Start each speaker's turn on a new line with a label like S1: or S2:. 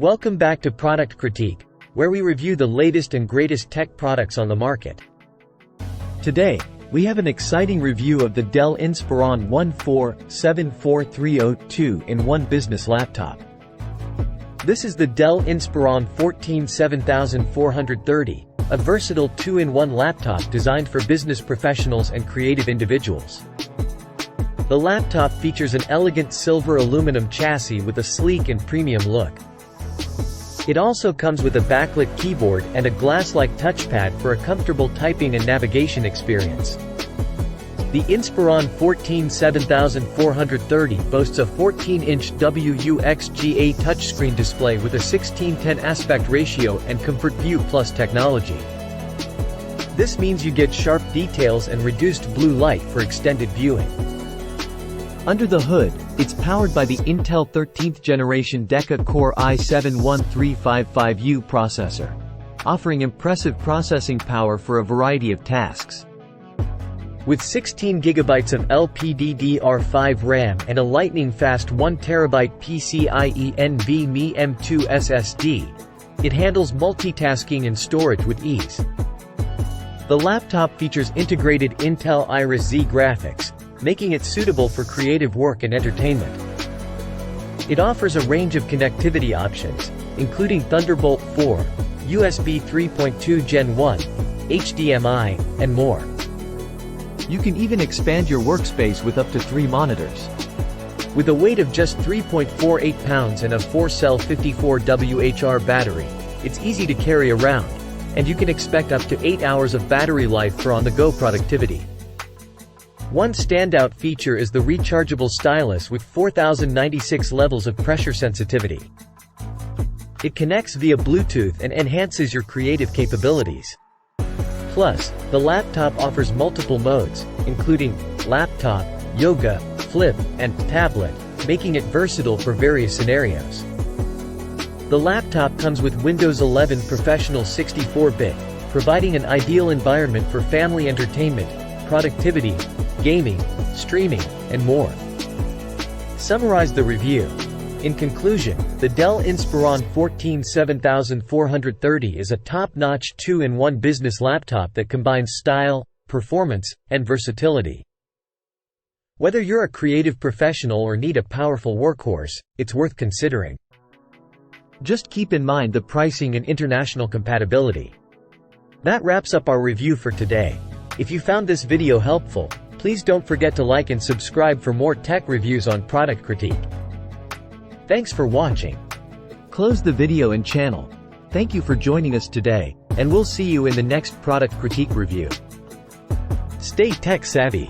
S1: Welcome back to Product Critique, where we review the latest and greatest tech products on the market. Today, we have an exciting review of the Dell Inspiron 1474302 in-one business laptop. This is the Dell Inspiron 1474430, a versatile 2-in-1 laptop designed for business professionals and creative individuals. The laptop features an elegant silver aluminum chassis with a sleek and premium look. It also comes with a backlit keyboard and a glass-like touchpad for a comfortable typing and navigation experience. The Inspiron 1474430 boasts a 14-inch WUXGA touchscreen display with a 16:10 aspect ratio and Comfort View Plus technology. This means you get sharp details and reduced blue light for extended viewing. Under the hood, it's powered by the Intel 13th generation Deca Core i7-1355U processor, offering impressive processing power for a variety of tasks. With 16 GB of LPDDR5 RAM and a lightning-fast 1TB PCIe NVMe M2 SSD, it handles multitasking and storage with ease. The laptop features integrated Intel Iris Xe graphics, making it suitable for creative work and entertainment. It offers a range of connectivity options, including Thunderbolt 4, USB 3.2 Gen 1, HDMI, and more. You can even expand your workspace with up to 3 monitors. With a weight of just 3.48 pounds and a 4-cell 54Wh battery, it's easy to carry around, and you can expect up to 8 hours of battery life for on-the-go productivity. One standout feature is the rechargeable stylus with 4096 levels of pressure sensitivity. It connects via Bluetooth and enhances your creative capabilities. Plus, the laptop offers multiple modes, including laptop, yoga, flip, and tablet, making it versatile for various scenarios. The laptop comes with Windows 11 Professional 64-bit, providing an ideal environment for family entertainment, productivity, gaming, streaming, and more. Summarize the review. In conclusion, the Dell Inspiron 1474430 is a top-notch 2-in-1 business laptop that combines style, performance, and versatility. Whether you're a creative professional or need a powerful workhorse, it's worth considering. Just keep in mind the pricing and international compatibility. That wraps up our review for today. If you found this video helpful, please don't forget to like and subscribe for more tech reviews on Product Critique. Thanks for watching. Close the video and channel. Thank you for joining us today, and we'll see you in the next Product Critique review. Stay tech savvy.